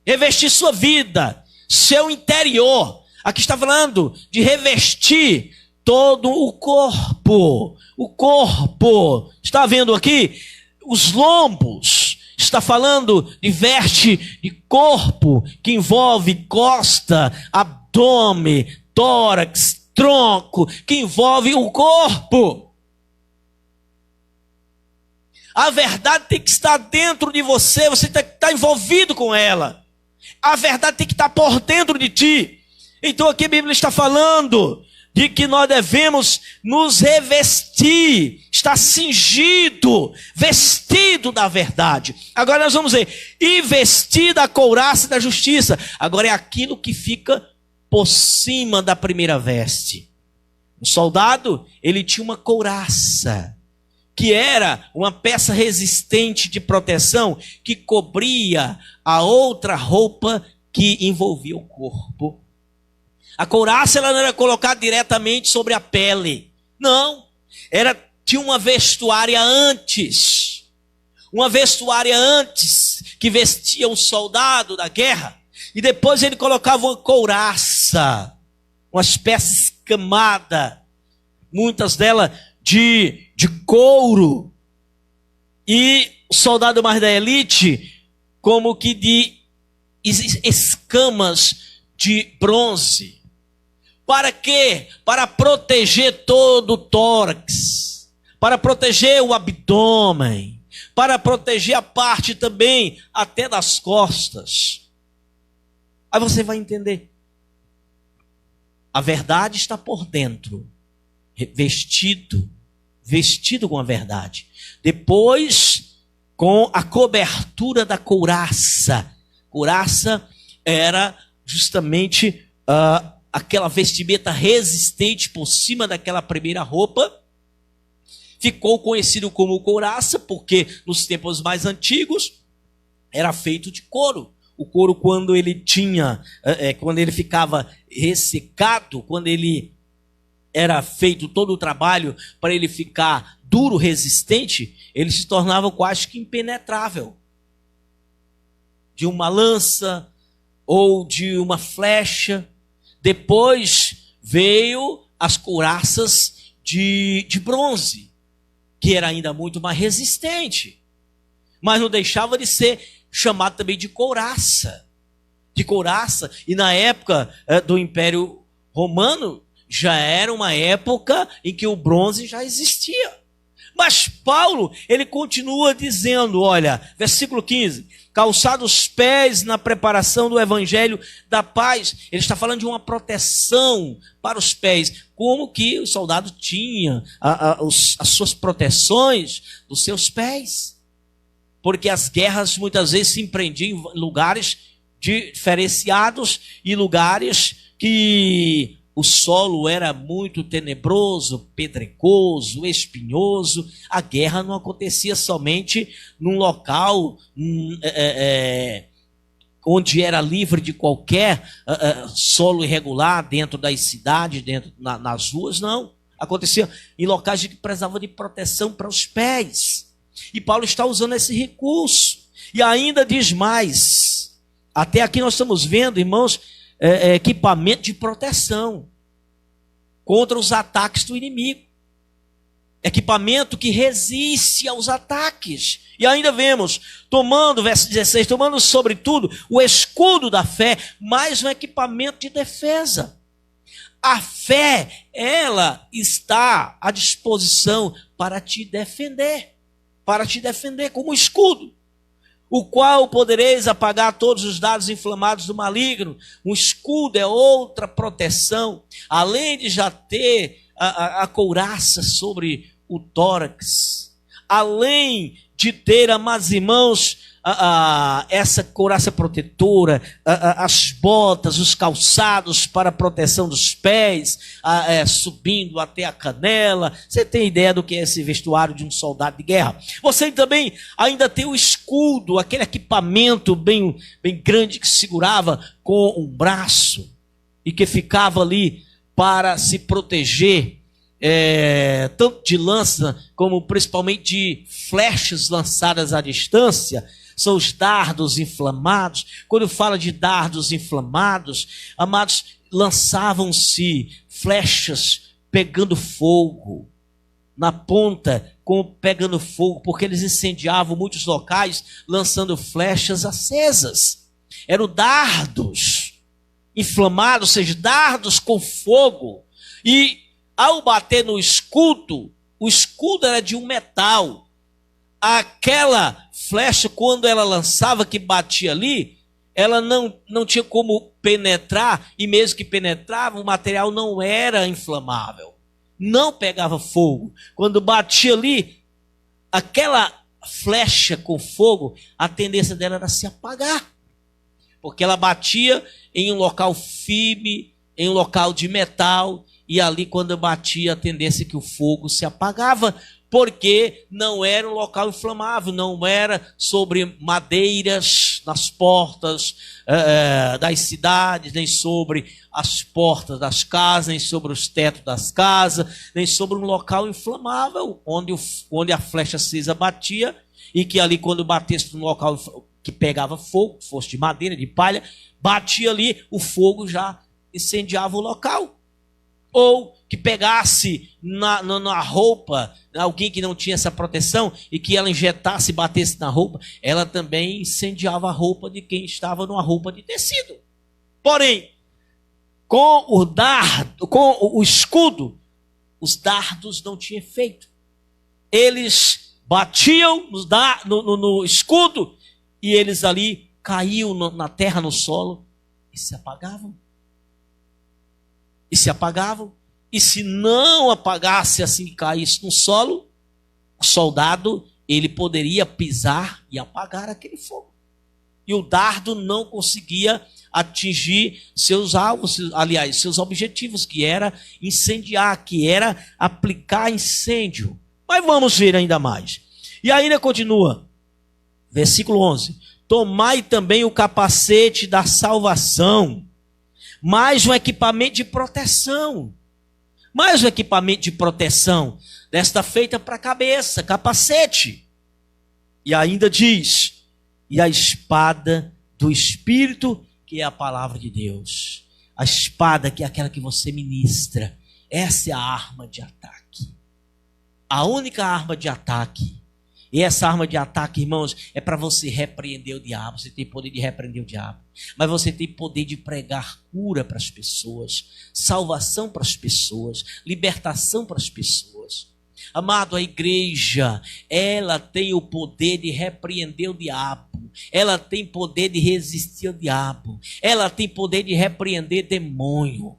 Revestir sua vida. Seu interior. Aqui está falando de revestir todo o corpo. O corpo. Está vendo aqui? Os lombos. Está falando de veste de corpo, que envolve costa, abdômen, tórax, tronco, que envolve o corpo. A verdade tem que estar dentro de você, você tem que estar envolvido com ela. A verdade tem que estar por dentro de ti. Então aqui a Bíblia está falando de que nós devemos nos revestir, estar cingido, vestido da verdade. Agora nós vamos ver, e vestido a couraça da justiça. Agora é aquilo que fica por cima da primeira veste. O soldado, ele tinha uma couraça, que era uma peça resistente de proteção, que cobria a outra roupa que envolvia o corpo. A couraça ela não era colocada diretamente sobre a pele. Não. Tinha uma vestuária antes. Uma vestuária antes que vestia um soldado da guerra. E depois ele colocava uma couraça. Uma espécie escamada. Muitas delas de couro. E o soldado mais da elite, como que de escamas de bronze. Para quê? Para proteger todo o tórax, para proteger o abdômen, para proteger a parte também até das costas. Aí você vai entender. A verdade está por dentro, vestido com a verdade. Depois, com a cobertura da couraça. Couraça era justamente aquela vestimenta resistente por cima daquela primeira roupa. Ficou conhecido como couraça, porque nos tempos mais antigos era feito de couro. O couro, quando ele quando ele ficava ressecado, quando ele era feito todo o trabalho para ele ficar duro, resistente, ele se tornava quase que impenetrável. De uma lança ou de uma flecha. Depois veio as couraças de bronze, que era ainda muito mais resistente. Mas não deixava de ser chamado também de couraça. De couraça. E na época do Império Romano, já era uma época em que o bronze já existia. Mas Paulo, ele continua dizendo, olha, versículo 15, calçados os pés na preparação do evangelho da paz. Ele está falando de uma proteção para os pés, como que o soldado tinha as suas proteções dos seus pés. Porque as guerras muitas vezes se empreendiam em lugares diferenciados e lugares que o solo era muito tenebroso, pedregoso, espinhoso. A guerra não acontecia somente num local onde era livre de qualquer solo irregular, dentro das cidades, nas ruas, não. Acontecia em locais que precisavam de proteção para os pés. E Paulo está usando esse recurso. E ainda diz mais. Até aqui nós estamos vendo, irmãos, equipamento de proteção contra os ataques do inimigo. equipamento que resiste aos ataques. E ainda vemos, tomando, verso 16, tomando sobretudo o escudo da fé, mais um equipamento de defesa. A fé, ela está à disposição para te defender como escudo, o qual podereis apagar todos os dardos inflamados do maligno. Um escudo é outra proteção, além de já ter a couraça sobre o tórax, além de ter, amados irmãos, essa couraça protetora, as botas, os calçados para proteção dos pés, subindo até a canela. Você tem ideia do que é esse vestuário de um soldado de guerra? Você também ainda tem o escudo, aquele equipamento bem grande que segurava com um braço e que ficava ali para se proteger, tanto de lança como principalmente de flechas lançadas à distância. São os dardos inflamados. Quando fala de dardos inflamados, amados, lançavam-se flechas pegando fogo na ponta, como pegando fogo, porque eles incendiavam muitos locais lançando flechas acesas. Eram dardos inflamados, ou seja, dardos com fogo. E ao bater no escudo, o escudo era de um metal. Aquela flecha, quando ela lançava, que batia ali, ela não tinha como penetrar, e mesmo que penetrava, o material não era inflamável, não pegava fogo. Quando batia ali, aquela flecha com fogo, a tendência dela era se apagar, porque ela batia em um local firme, em um local de metal, e ali quando batia, a tendência é que o fogo se apagava, porque não era um local inflamável, não era sobre madeiras nas portas das cidades, nem sobre as portas das casas, nem sobre os tetos das casas, nem sobre um local inflamável, onde a flecha acesa batia, e que ali quando batesse num local que pegava fogo, fosse de madeira, de palha, batia ali, o fogo já incendiava o local. Ou que pegasse na roupa, alguém que não tinha essa proteção, e que ela injetasse e batesse na roupa, ela também incendiava a roupa de quem estava numa roupa de tecido. Porém, com o escudo, os dardos não tinham efeito. Eles batiam no escudo, e eles ali caíam na terra, no solo, e se apagavam. E se não apagasse assim, caísse no solo, o soldado, ele poderia pisar e apagar aquele fogo. E o dardo não conseguia atingir seus alvos, aliás, seus objetivos, que era incendiar, que era aplicar incêndio. Mas vamos ver ainda mais. E ainda continua, versículo 11. Tomai também o capacete da salvação, mais um equipamento de proteção. Mais um equipamento de proteção. Desta feita para a cabeça, capacete. E ainda diz, e a espada do Espírito, que é a palavra de Deus. A espada, que é aquela que você ministra. Essa é a arma de ataque. A única arma de ataque. E essa arma de ataque, irmãos, é para você repreender o diabo. Você tem poder de repreender o diabo. Mas você tem poder de pregar cura para as pessoas, salvação para as pessoas, libertação para as pessoas. Amado, a igreja, ela tem o poder de repreender o diabo. Ela tem poder de resistir ao diabo. Ela tem poder de repreender demônio.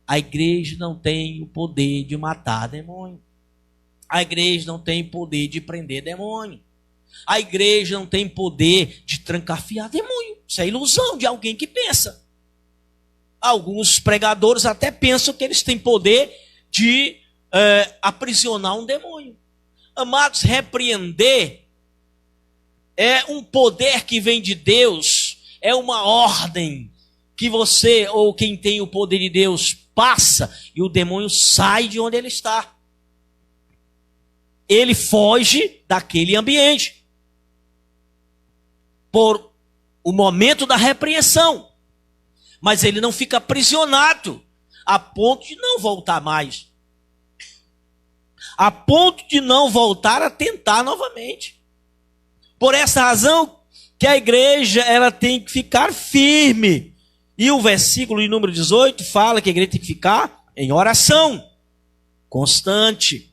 A igreja não tem o poder de matar demônio. A igreja não tem poder de prender demônio. A igreja não tem poder de trancafiar demônio. Isso é ilusão de alguém que pensa. Alguns pregadores até pensam que eles têm poder de aprisionar um demônio. Amados, repreender é um poder que vem de Deus. É uma ordem que você ou quem tem o poder de Deus passa e o demônio sai de onde ele está. Ele foge daquele ambiente por o momento da repreensão, mas ele não fica aprisionado a ponto de não voltar mais. a ponto de não voltar a tentar novamente. Por essa razão que a igreja ela tem que ficar firme. E o versículo de número 18 fala que a igreja tem que ficar em oração constante,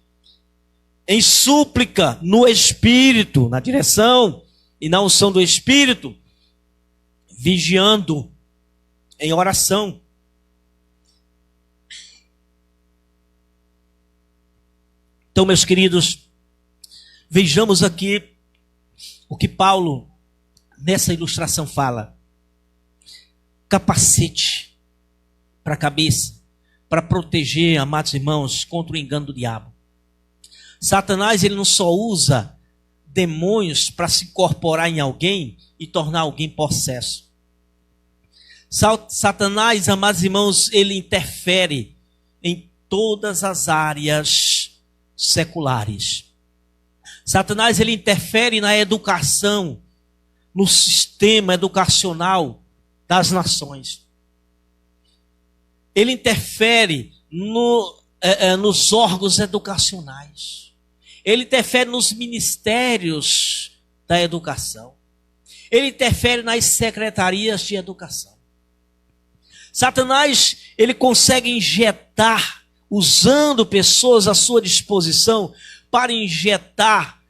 em súplica no Espírito, na direção e na unção do Espírito, vigiando em oração. Então, meus queridos, vejamos aqui o que Paulo, nessa ilustração, fala. Capacete para a cabeça, para proteger, amados irmãos, contra o engano do diabo. Satanás, ele não só usa demônios para se incorporar em alguém e tornar alguém possesso. Satanás, amados irmãos, ele interfere em todas as áreas seculares. Satanás, ele interfere na educação, no sistema educacional das nações. Ele interfere nos órgãos educacionais. Ele interfere nos ministérios da educação. Ele interfere nas secretarias de educação. Satanás, ele consegue injetar, usando pessoas à sua disposição, para injetar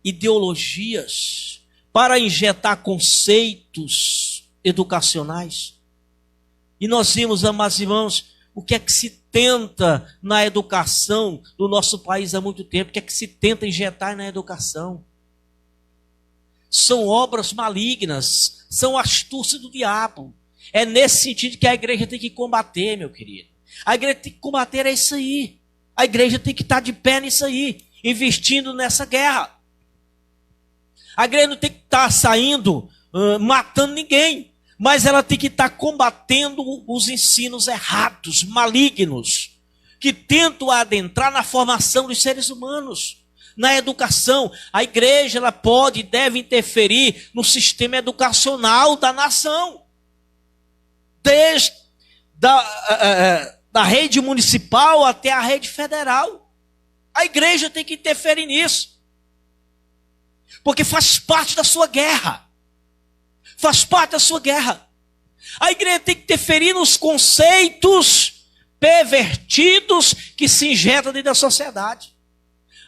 ideologias, para injetar conceitos educacionais. E nós vimos, amados irmãos, o que é que se tenta na educação do nosso país há muito tempo, o que é que se tenta injetar na educação. São obras malignas, são astúcias do diabo. É nesse sentido que a igreja tem que combater, meu querido. A igreja tem que combater isso aí. A igreja tem que estar de pé nisso aí, investindo nessa guerra. A igreja não tem que estar saindo, matando ninguém, mas ela tem que estar combatendo os ensinos errados, malignos, que tentam adentrar na formação dos seres humanos, na educação. A igreja ela pode e deve interferir no sistema educacional da nação, desde da rede municipal até a rede federal. A igreja tem que interferir nisso, porque faz parte da sua guerra. Faz parte da sua guerra. A igreja tem que interferir nos conceitos pervertidos que se injetam dentro da sociedade.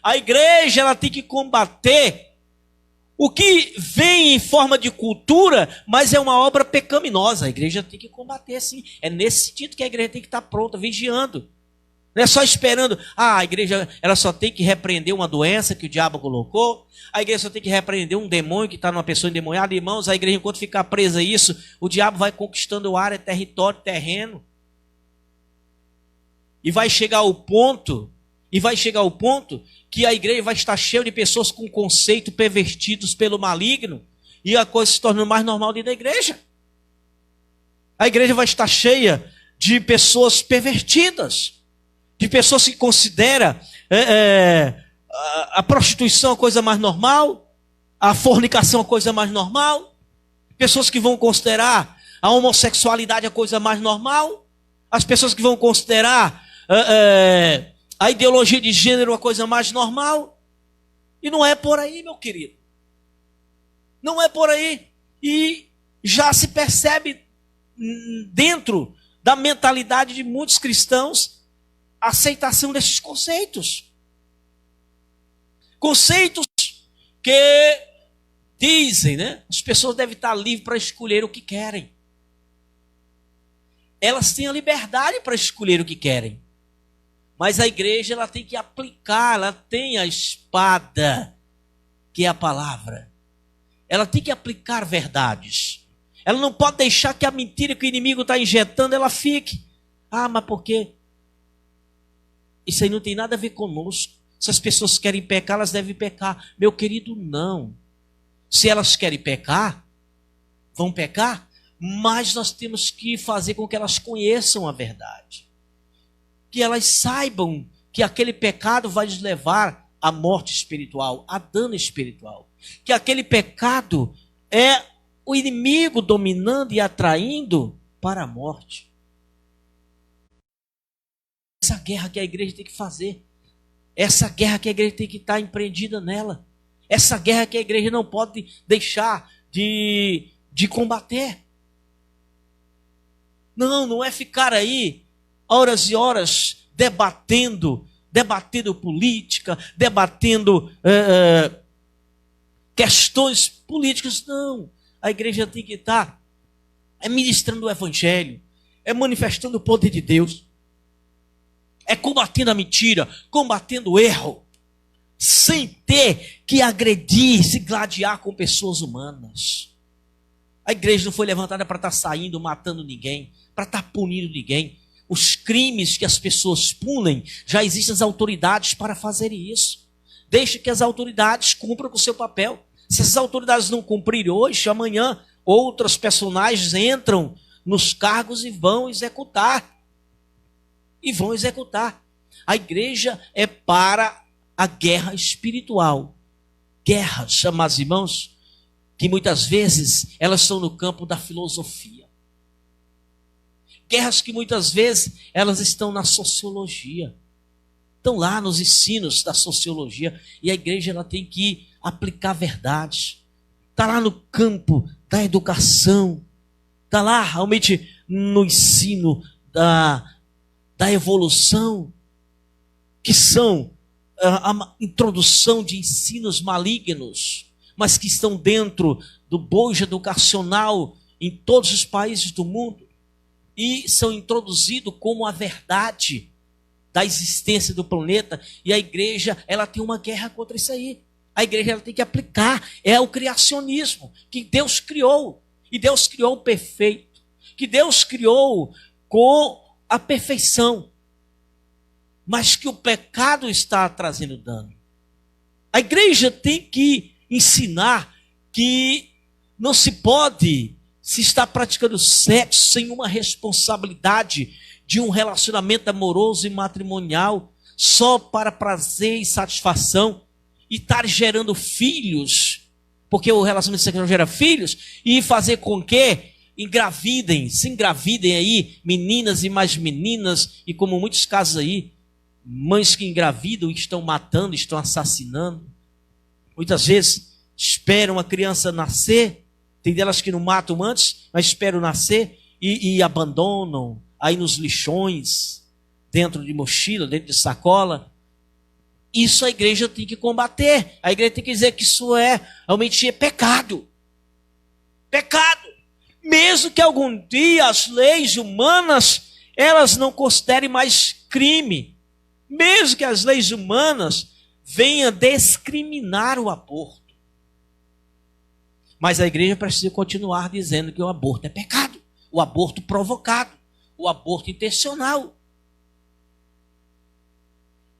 A igreja ela tem que combater o que vem em forma de cultura, mas é uma obra pecaminosa. A igreja tem que combater, sim. É nesse sentido que a igreja tem que estar pronta, vigiando. Não é só esperando. A igreja ela só tem que repreender uma doença que o diabo colocou. A igreja só tem que repreender um demônio que está numa pessoa endemoniada. Irmãos, a igreja, enquanto ficar presa a isso, o diabo vai conquistando área, território, terreno. E vai chegar ao ponto que a igreja vai estar cheia de pessoas com conceito pervertidos pelo maligno, e a coisa se torna mais normal dentro da igreja. A igreja vai estar cheia de pessoas pervertidas, de pessoas que consideram a prostituição a coisa mais normal, a fornicação a coisa mais normal, pessoas que vão considerar a homossexualidade a coisa mais normal, as pessoas que vão considerar a ideologia de gênero a coisa mais normal. E não é por aí, meu querido. Não é por aí. E já se percebe dentro da mentalidade de muitos cristãos a aceitação desses conceitos. Conceitos que dizem, né? As pessoas devem estar livres para escolher o que querem. Elas têm a liberdade para escolher o que querem. Mas a igreja ela tem que aplicar, ela tem a espada, que é a palavra. Ela tem que aplicar verdades. Ela não pode deixar que a mentira que o inimigo está injetando, ela fique. Mas por quê? Isso aí não tem nada a ver conosco. Se as pessoas querem pecar, elas devem pecar. Meu querido, não. Se elas querem pecar, vão pecar, mas nós temos que fazer com que elas conheçam a verdade. Que elas saibam que aquele pecado vai lhes levar à morte espiritual, a dano espiritual. Que aquele pecado é o inimigo dominando e atraindo para a morte. Essa guerra que a igreja tem que fazer. Essa guerra que a igreja tem que estar empreendida nela. Essa guerra que a igreja não pode deixar de combater. Não é ficar aí horas e horas debatendo política, debatendo questões políticas. Não, a igreja tem que estar ministrando o evangelho, manifestando o poder de Deus, combatendo a mentira, combatendo o erro, sem ter que agredir, se gladiar com pessoas humanas. A igreja não foi levantada para estar saindo, matando ninguém, para estar punindo ninguém. Os crimes que as pessoas punem, já existem as autoridades para fazerem isso. Deixe que as autoridades cumpram com o seu papel. Se as autoridades não cumprirem hoje, amanhã, outros personagens entram nos cargos e vão executar. A igreja é para a guerra espiritual. Guerras, amados irmãos, que muitas vezes elas estão no campo da filosofia. Guerras que muitas vezes elas estão na sociologia. Estão lá nos ensinos da sociologia. E a igreja ela tem que aplicar verdades. Está lá no campo da educação. Está lá realmente no ensino da evolução, que são a introdução de ensinos malignos, mas que estão dentro do bojo educacional em todos os países do mundo e são introduzidos como a verdade da existência do planeta. E a igreja ela tem uma guerra contra isso aí. A igreja ela tem que aplicar o criacionismo que Deus criou, e Deus criou o perfeito, que Deus criou com a perfeição, mas que o pecado está trazendo dano. A igreja tem que ensinar que não se pode se estar praticando sexo sem uma responsabilidade de um relacionamento amoroso e matrimonial só para prazer e satisfação, e estar gerando filhos, porque o relacionamento sexual gera filhos, e fazer com que se engravidem aí meninas e mais meninas, e como muitos casos aí, mães que engravidam estão matando, estão assassinando. Muitas vezes esperam a criança nascer, tem delas que não matam antes, mas esperam nascer e abandonam aí nos lixões, dentro de mochila, dentro de sacola. Isso a igreja tem que combater. A igreja tem que dizer que isso realmente é pecado. Pecado. Mesmo que algum dia as leis humanas, elas não considerem mais crime. Mesmo que as leis humanas venham discriminar o aborto. Mas a igreja precisa continuar dizendo que o aborto é pecado. O aborto provocado. O aborto intencional.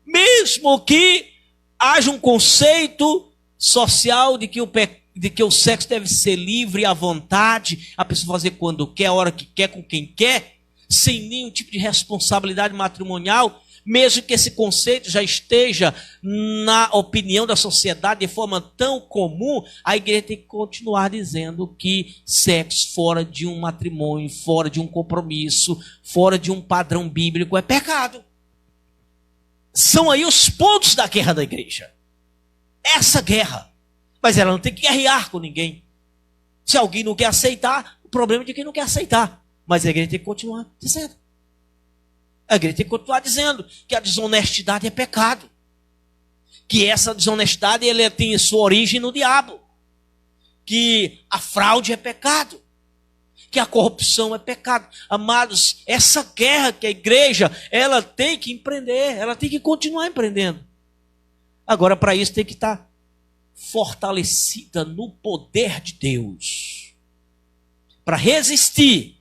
Mesmo que haja um conceito social de que o sexo deve ser livre, à vontade, a pessoa fazer quando quer, a hora que quer, com quem quer, sem nenhum tipo de responsabilidade matrimonial, mesmo que esse conceito já esteja na opinião da sociedade de forma tão comum, a igreja tem que continuar dizendo que sexo fora de um matrimônio, fora de um compromisso, fora de um padrão bíblico é pecado. São aí os pontos da guerra da igreja. Essa guerra. Mas ela não tem que guerrear com ninguém. Se alguém não quer aceitar, o problema é de quem não quer aceitar. Mas a igreja tem que continuar dizendo. A igreja tem que continuar dizendo que a desonestidade é pecado. Que essa desonestidade ela tem sua origem no diabo. Que a fraude é pecado. Que a corrupção é pecado. Amados, essa guerra que a igreja ela tem que empreender, ela tem que continuar empreendendo. Agora, para isso, tem que estar fortalecida no poder de Deus. Para resistir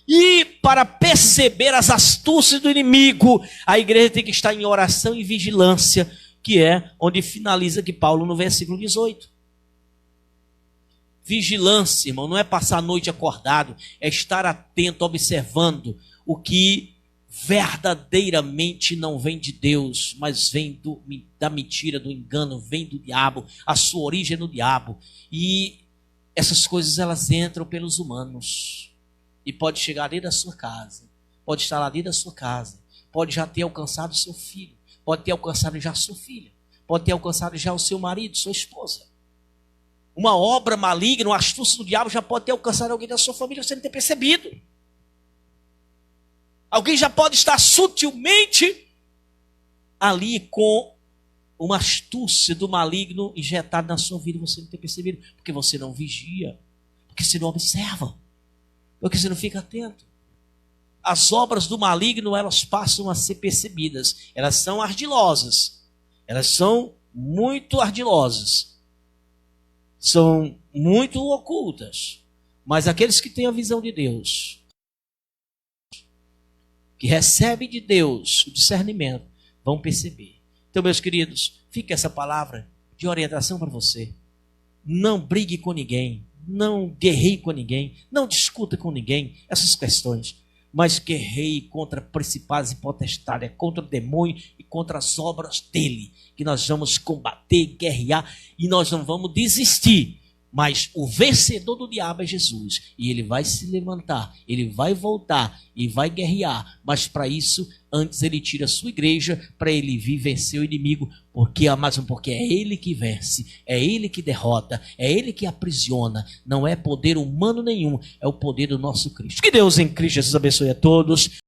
e para perceber as astúcias do inimigo, a igreja tem que estar em oração e vigilância, que é onde finaliza aqui Paulo no versículo 18. Vigilância, irmão, não é passar a noite acordado, é estar atento, observando o que verdadeiramente não vem de Deus, mas vem da mentira, do engano, vem do diabo, a sua origem é no diabo. E essas coisas elas entram pelos humanos. E pode chegar dentro da sua casa, pode estar lá dentro da sua casa, pode já ter alcançado o seu filho, pode ter alcançado já a sua filha, pode ter alcançado já o seu marido, sua esposa. Uma obra maligna, uma astúcia do diabo já pode ter alcançado alguém da sua família sem ter percebido. Alguém já pode estar sutilmente ali com uma astúcia do maligno injetada na sua vida e você não ter percebido, porque você não vigia, porque você não observa, porque você não fica atento. As obras do maligno, elas passam a ser percebidas. Elas são ardilosas. Elas são muito ardilosas. São muito ocultas. Mas aqueles que têm a visão de Deus, que recebem de Deus o discernimento, vão perceber. Então, meus queridos, fica essa palavra de orientação para você. Não brigue com ninguém. Não guerreie com ninguém. Não discuta com ninguém essas questões. Mas guerreie contra principados e potestades, contra o demônio e contra as obras dele, que nós vamos combater, guerrear, e nós não vamos desistir. Mas o vencedor do diabo é Jesus, e ele vai se levantar, ele vai voltar e vai guerrear, mas para isso, antes ele tira a sua igreja, para ele vir vencer o inimigo, porque é ele que vence, é ele que derrota, é ele que aprisiona, não é poder humano nenhum, é o poder do nosso Cristo. Que Deus em Cristo Jesus abençoe a todos.